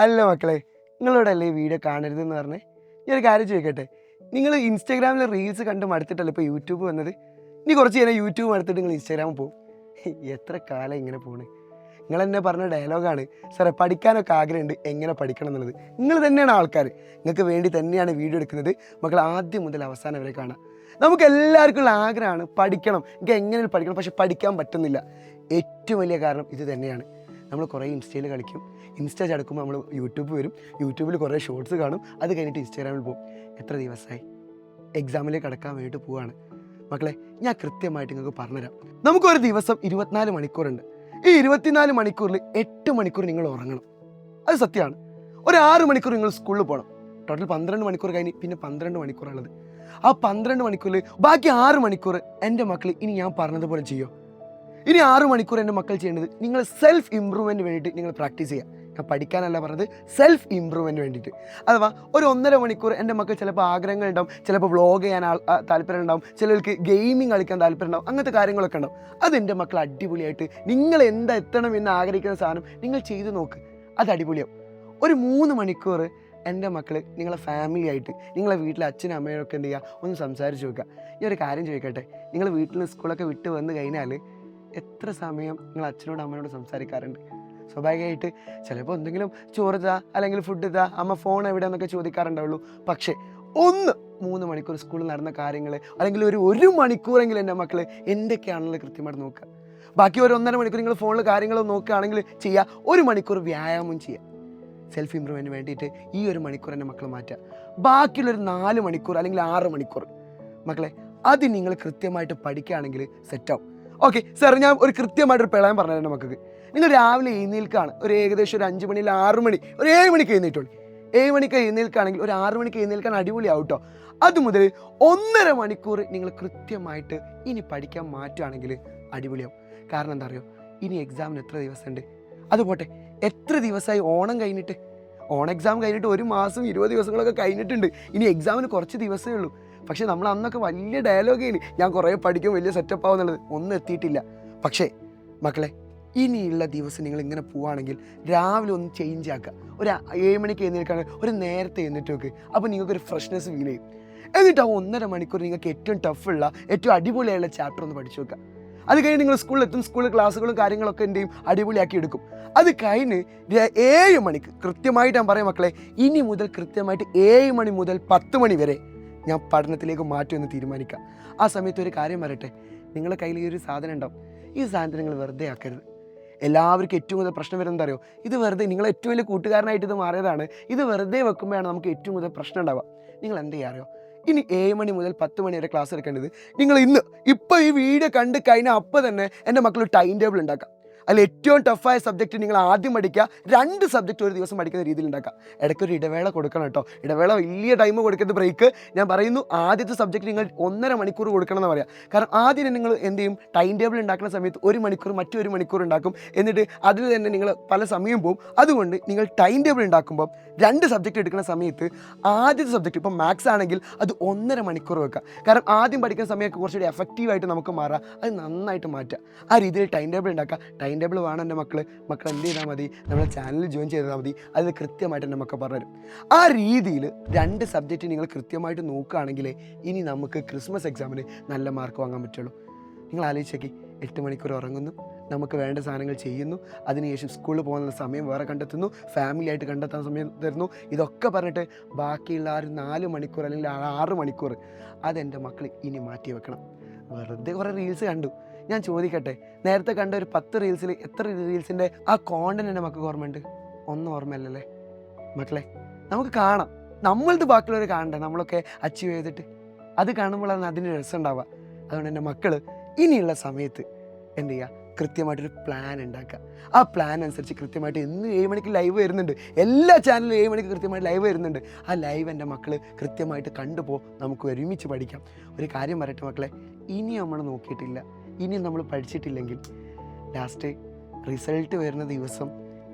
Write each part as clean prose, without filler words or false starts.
അല്ല മക്കളെ, നിങ്ങളോടല്ലേ ഈ വീഡിയോ കാണരുതെന്ന് പറഞ്ഞേ. ഞാനൊരു കാര്യം ചോദിക്കട്ടെ, നിങ്ങൾ ഇൻസ്റ്റാഗ്രാമിൽ റീൽസ് കണ്ട് മടുത്തിട്ടല്ലേ ഇപ്പോൾ യൂട്യൂബ് വന്നത്? ഇനി കുറച്ച് നേരം യൂട്യൂബ് മടുത്തിട്ട് നിങ്ങൾ ഇൻസ്റ്റാഗ്രാമിൽ പോകും. എത്ര കാലം ഇങ്ങനെ പോണ്? നിങ്ങൾ എന്നെ പറഞ്ഞ ഡയലോഗാണ്, സാറേ പഠിക്കാനൊക്കെ ആഗ്രഹമുണ്ട്, എങ്ങനെ പഠിക്കണം എന്നുള്ളത്. നിങ്ങൾ തന്നെയാണ് ആൾക്കാർ, നിങ്ങൾക്ക് വേണ്ടി തന്നെയാണ് വീഡിയോ എടുക്കുന്നത്. മക്കൾ ആദ്യം മുതൽ അവസാനം വരെ കാണാം. നമുക്ക് എല്ലാവർക്കും ഉള്ള ആഗ്രഹമാണ് പഠിക്കണം, എനിക്ക് എങ്ങനെ പഠിക്കണം, പക്ഷെ പഠിക്കാൻ പറ്റുന്നില്ല. ഏറ്റവും വലിയ കാരണം ഇത് തന്നെയാണ്. നമ്മൾ കുറേ ഇൻസ്റ്റയിൽ കളിക്കും, ഇൻസ്റ്റ ചടക്കുമ്പോൾ നമ്മൾ യൂട്യൂബ് വരും, യൂട്യൂബിൽ കുറേ ഷോർട്സ് കാണും, അത് കഴിഞ്ഞിട്ട് ഇൻസ്റ്റാഗ്രാമിൽ പോകും. എത്ര ദിവസമായി എക്സാമിലേക്ക് കടക്കാൻ വേണ്ടിയിട്ട് പോവുകയാണ്. മക്കളെ, ഞാൻ കൃത്യമായിട്ട് നിങ്ങൾക്ക് പറഞ്ഞുതരാം. നമുക്കൊരു ദിവസം 24 മണിക്കൂറുണ്ട്. ഈ 24 മണിക്കൂറിൽ 8 മണിക്കൂർ നിങ്ങൾ ഉറങ്ങണം, അത് സത്യമാണ്. ഒരു 6 മണിക്കൂർ നിങ്ങൾ സ്കൂളിൽ പോകണം. ടോട്ടൽ 12 മണിക്കൂർ കഴിഞ്ഞ് പിന്നെ 12 മണിക്കൂറുള്ളത്. ആ 12 മണിക്കൂറിൽ ബാക്കി 6 മണിക്കൂർ എൻ്റെ മക്കൾ ഇനി ഞാൻ പറഞ്ഞതുപോലെ ചെയ്യുമോ? ഇനി 6 മണിക്കൂർ എൻ്റെ മക്കൾ ചെയ്യേണ്ടത് നിങ്ങൾ സെൽഫ് ഇമ്പ്രൂവ്മെൻറ്റ് വേണ്ടിയിട്ട് നിങ്ങൾ പ്രാക്ടീസ് ചെയ്യുക. ഞാൻ പഠിക്കാനല്ല പറഞ്ഞത്, സെൽഫ് ഇമ്പ്രൂവ്മെൻറ്റ് വേണ്ടിയിട്ട്. അഥവാ ഒരു 1.5 മണിക്കൂർ എൻ്റെ മക്കൾ ചിലപ്പോൾ ആഗ്രഹങ്ങളുണ്ടാവും, ചിലപ്പോൾ വ്ളോഗ് ചെയ്യാൻ താല്പര്യം ഉണ്ടാവും, ചിലർക്ക് ഗെയിമിംഗ് കളിക്കാൻ താല്പര്യം ഉണ്ടാവും, അങ്ങനത്തെ കാര്യങ്ങളൊക്കെ ഉണ്ടാവും. അത് എൻ്റെ മക്കൾ അടിപൊളിയായിട്ട് നിങ്ങൾ എന്താ എത്തണം എന്ന് ആഗ്രഹിക്കുന്ന സാധനം നിങ്ങൾ ചെയ്ത് നോക്ക്, അത് അടിപൊളിയാവും. ഒരു 3 മണിക്കൂർ എൻ്റെ മക്കൾ നിങ്ങളെ ഫാമിലി ആയിട്ട്, നിങ്ങളെ വീട്ടിലെ അച്ഛനും അമ്മയൊക്കെ എന്ത് ചെയ്യുക, ഒന്ന് സംസാരിച്ച് നോക്കുക. ഈ ഒരു കാര്യം ചോദിക്കട്ടെ, നിങ്ങൾ വീട്ടിൽ നിന്ന് സ്കൂളൊക്കെ വിട്ട് വന്നു കഴിഞ്ഞാൽ എത്ര സമയം നിങ്ങൾ അച്ഛനോട് അമ്മയോട് സംസാരിക്കാറുണ്ട്? സ്വാഭാവികമായിട്ട് ചിലപ്പോൾ എന്തെങ്കിലും ചോറ് താ, അല്ലെങ്കിൽ ഫുഡ് താ, അമ്മ ഫോൺ എവിടെയെന്നൊക്കെ ചോദിക്കാറുണ്ടാവുള്ളൂ. പക്ഷേ 3 മണിക്കൂർ സ്കൂളിൽ നടന്ന കാര്യങ്ങൾ, അല്ലെങ്കിൽ ഒരു മണിക്കൂറെങ്കിലും എൻ്റെ മക്കൾ എന്തൊക്കെയാണെന്നുള്ളത് കൃത്യമായിട്ട് നോക്കുക. ബാക്കി ഒരു 1.5 മണിക്കൂർ നിങ്ങൾ ഫോണിൽ കാര്യങ്ങൾ നോക്കുകയാണെങ്കിൽ ചെയ്യുക. 1 മണിക്കൂർ വ്യായാമം ചെയ്യുക. സെൽഫ് ഇമ്പ്രൂവ്മെൻറ്റിന് വേണ്ടിയിട്ട് ഈ 1 മണിക്കൂർ എൻ്റെ മക്കൾ മാറ്റുക. ബാക്കിയുള്ളൊരു 4 മണിക്കൂർ അല്ലെങ്കിൽ 6 മണിക്കൂർ മക്കളെ അത് നിങ്ങൾ കൃത്യമായിട്ട് പഠിക്കുകയാണെങ്കിൽ സെറ്റാവും. ഓക്കെ സാർ, ഞാൻ ഒരു കൃത്യമായിട്ടൊരു പ്രളയം പറഞ്ഞു എൻ്റെ മക്കൾക്ക്. നിങ്ങൾ രാവിലെ എഴുന്നേൽക്കുകയാണ്, ഒരു ഏകദേശം ഒരു 5 മണി, 6 മണി, ഒരു 7 മണിക്ക് എഴുന്നേറ്റുള്ളൂ. 7 മണിക്ക് എഴുന്നേൽക്കുകയാണെങ്കിൽ ഒരു 6 മണിക്ക് എഴുന്നേൽക്കാൻ അടിപൊളിയാവും കേട്ടോ. അതുമുതൽ 1.5 മണിക്കൂർ നിങ്ങൾ കൃത്യമായിട്ട് ഇനി പഠിക്കാൻ മാറ്റുകയാണെങ്കിൽ അടിപൊളിയാവും. കാരണം എന്താ അറിയോ, ഇനി എക്സാമിന് എത്ര ദിവസമുണ്ട്? അതുപോട്ടെ, എത്ര ദിവസമായി ഓണം കഴിഞ്ഞിട്ട്? ഓണം എക്സാം കഴിഞ്ഞിട്ട് 1 മാസം 20 ദിവസങ്ങളൊക്കെ കഴിഞ്ഞിട്ടുണ്ട്. ഇനി എക്സാമിന് കുറച്ച് ദിവസമേ ഉള്ളൂ. പക്ഷേ നമ്മൾ അന്നൊക്കെ വലിയ ഡയലോഗേന്, ഞാൻ കുറേ പഠിക്കും, വലിയ സെറ്റപ്പ് ആവും എന്നുള്ളത് ഒന്നും എത്തിയിട്ടില്ല. പക്ഷേ മക്കളെ, ഇനിയുള്ള ദിവസം നിങ്ങൾ ഇങ്ങനെ പോവുകയാണെങ്കിൽ രാവിലെ ഒന്ന് ചേഞ്ച് ആക്കുക. ഒരു 7 മണിക്ക് എഴുന്നേൽക്കുകയാണെങ്കിൽ ഒരു നേരത്തെ എഴുന്നേറ്റ് നോക്ക്. അപ്പോൾ നിങ്ങൾക്കൊരു ഫ്രഷ്നെസ് ഫീൽ ചെയ്യും. എന്നിട്ട് ആ 1.5 മണിക്കൂർ നിങ്ങൾക്ക് ഏറ്റവും ടഫുള്ള, ഏറ്റവും അടിപൊളിയായുള്ള ചാപ്റ്റർ ഒന്ന് പഠിച്ചു നോക്കുക. അത് കഴിഞ്ഞ് നിങ്ങൾ സ്കൂളിലെത്തും, സ്കൂളിൽ ക്ലാസ്സുകളും കാര്യങ്ങളൊക്കെ എന്ത് ചെയ്യും, അടിപൊളിയാക്കി എടുക്കും. അത് കഴിഞ്ഞ് 7 മണിക്ക് കൃത്യമായിട്ട് ഞാൻ പറയാം മക്കളെ, ഇനി മുതൽ കൃത്യമായിട്ട് 7 മണി മുതൽ 10 മണി വരെ ഞാൻ പഠനത്തിലേക്ക് മാറ്റുമെന്ന് തീരുമാനിക്കാം. ആ സമയത്ത് ഒരു കാര്യം പറയട്ടെ, നിങ്ങളുടെ കയ്യിൽ ഈ ഒരു സാധനം ഉണ്ടാവും. ഈ സാധനത്തിൽ നിങ്ങൾ വെറുതെ ആക്കരുത്. എല്ലാവർക്കും ഏറ്റവും കൂടുതൽ പ്രശ്നം വരുന്നത് അറിയോ, ഇത് വെറുതെ, നിങ്ങൾ ഏറ്റവും വലിയ കൂട്ടുകാരനായിട്ട് ഇത് മാറിയതാണ്, ഇത് വെറുതെ വെക്കുമ്പോഴാണ് നമുക്ക് ഏറ്റവും കൂടുതൽ പ്രശ്നം ഉണ്ടാവുക. നിങ്ങൾ എന്ത് ചെയ്യാറിയോ, ഇനി 7 മണി മുതൽ 10 മണി വരെ ക്ലാസ് എടുക്കേണ്ടത് നിങ്ങൾ ഇപ്പോൾ ഈ വീഡിയോ കണ്ട് കഴിഞ്ഞാൽ അപ്പോൾ തന്നെ എൻ്റെ മക്കൾ ടൈം ടേബിൾ ഉണ്ടാക്കാം. അതിൽ ഏറ്റവും ടഫായ സബ്ജക്റ്റ് നിങ്ങൾ ആദ്യം പഠിക്കുക, 2 സബ്ജക്റ്റ് ഒരു ദിവസം പഠിക്കുന്ന രീതിയിൽ ഉണ്ടാക്കുക. ഇടയ്ക്കൊരു ഇടവേള കൊടുക്കണം കേട്ടോ. ഇടവേള വലിയ ടൈം കൊടുക്കരുത്, ബ്രേക്ക്. ഞാൻ പറയുന്നു, ആദ്യത്തെ സബ്ജക്റ്റ് നിങ്ങൾ 1.5 മണിക്കൂർ കൊടുക്കണം എന്ന് പറയാം. കാരണം ആദ്യം നിങ്ങൾ എന്ത് ചെയ്യും, ടൈം ടേബിൾ ഉണ്ടാക്കുന്ന സമയത്ത് 1 മണിക്കൂർ മറ്റൊരു മണിക്കൂർ ഉണ്ടാക്കും. എന്നിട്ട് അതിൽ തന്നെ നിങ്ങൾ പല സമയം പോകും. അതുകൊണ്ട് നിങ്ങൾ ടൈം ടേബിൾ ഉണ്ടാക്കുമ്പോൾ 2 സബ്ജക്റ്റ് എടുക്കുന്ന സമയത്ത് ആദ്യത്തെ സബ്ജക്റ്റ്, ഇപ്പോൾ മാത്സ് ആണെങ്കിൽ അത് 1.5 മണിക്കൂർ വെക്കുക. കാരണം ആദ്യം പഠിക്കുന്ന സമയമൊക്കെ കുറച്ചുകൂടി എഫക്റ്റീവായിട്ട് നമുക്ക് മാറാം. അത് നന്നായിട്ട് മാറ്റുക. ആ രീതിയിൽ ടൈം ടേബിൾ ഉണ്ടാക്കുക. ടൈം ടേബിൾ വേണം എൻ്റെ മക്കൾ എന്ത് ചെയ്താൽ മതി, നമ്മുടെ ചാനലിൽ ജോയിൻ ചെയ്താൽ മതി. അതിൽ കൃത്യമായിട്ട് എൻ്റെ മക്കൾ പറഞ്ഞുതരും. ആ രീതിയിൽ 2 സബ്ജക്റ്റ് നിങ്ങൾ കൃത്യമായിട്ട് നോക്കുകയാണെങ്കിൽ ഇനി നമുക്ക് ക്രിസ്മസ് എക്സാമിന് നല്ല മാർക്ക് വാങ്ങാൻ പറ്റുള്ളൂ. നിങ്ങൾ ആലോചിച്ചേക്ക്, 8 മണിക്കൂർ ഉറങ്ങുന്നു, നമുക്ക് വേണ്ട സാധനങ്ങൾ ചെയ്യുന്നു, അതിനുശേഷം സ്കൂളിൽ പോകുന്ന സമയം വേറെ കണ്ടെത്തുന്നു, ഫാമിലി ആയിട്ട് കണ്ടെത്താൻ സമയം തരുന്നു. ഇതൊക്കെ പറഞ്ഞിട്ട് ബാക്കിയുള്ള 4 മണിക്കൂർ അല്ലെങ്കിൽ 6 മണിക്കൂർ അതെൻ്റെ മക്കൾ ഇനി മാറ്റി വെക്കണം. വെറുതെ കുറേ റീൽസ് കണ്ടു. ഞാൻ ചോദിക്കട്ടെ, നേരത്തെ കണ്ട ഒരു 10 റീൽസിൽ എത്ര റീൽസിൻ്റെ ആ കോണ്ടന്റ് എൻ്റെ മക്കൾക്ക് ഓർമ്മയുണ്ട്? ഒന്നും ഓർമ്മയല്ലല്ലേ മക്കളെ? നമുക്ക് കാണാം, നമ്മളത് ബാക്കിയുള്ളവർ കാണണ്ടേ, നമ്മളൊക്കെ അച്ചീവ് ചെയ്തിട്ട്. അത് കാണുമ്പോഴാണ് അതിന് രസം ഉണ്ടാവുക. അതുകൊണ്ട് എൻ്റെ മക്കൾ ഇനിയുള്ള സമയത്ത് എന്ത് ചെയ്യുക, കൃത്യമായിട്ടൊരു പ്ലാൻ ഉണ്ടാക്കുക. ആ പ്ലാൻ അനുസരിച്ച് കൃത്യമായിട്ട് ഇന്ന് 7 മണിക്ക് ലൈവ് വരുന്നുണ്ട്, എല്ലാ ചാനലിലും 7 മണിക്ക് കൃത്യമായിട്ട് ലൈവ് വരുന്നുണ്ട്. ആ ലൈവ് എൻ്റെ മക്കൾ കൃത്യമായിട്ട് നമുക്ക് ഒരുമിച്ച് പഠിക്കാം. ഒരു കാര്യം പറയട്ടെ മക്കളെ, ഇനി നമ്മൾ നോക്കിയിട്ടില്ല, ഇനി നമ്മൾ പഠിച്ചിട്ടില്ലെങ്കിൽ ലാസ്റ്റ് റിസൾട്ട് വരുന്ന ദിവസം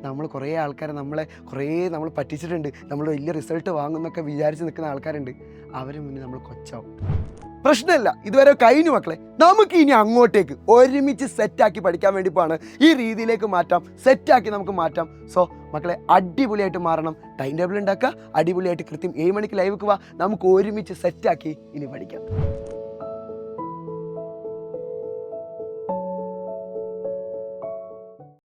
നമ്മൾ കുറേ ആൾക്കാരെ നമ്മൾ പറ്റിച്ചിട്ടുണ്ട്, നമ്മൾ വലിയ റിസൾട്ട് വാങ്ങുമെന്നൊക്കെ വിചാരിച്ച് നിൽക്കുന്ന ആൾക്കാരുണ്ട്. അവരെ മുന്നിൽ നമ്മൾ കൊച്ചാവും. പ്രശ്നമില്ല, ഇതുവരെ കഴിഞ്ഞു മക്കളെ. നമുക്ക് ഇനി അങ്ങോട്ടേക്ക് ഒരുമിച്ച് സെറ്റാക്കി പഠിക്കാൻ വേണ്ടി പോവാണ്. ഈ രീതിയിലേക്ക് മാറ്റാം, സെറ്റാക്കി നമുക്ക് മാറ്റാം. സോ മക്കളെ അടിപൊളിയായിട്ട് മാറണം. ടൈം ടേബിൾ ഉണ്ടാക്കുക, അടിപൊളിയായിട്ട് കൃത്യം 7 മണിക്ക് ലൈവ് വാ. നമുക്ക് ഒരുമിച്ച് സെറ്റാക്കി ഇനി പഠിക്കാം.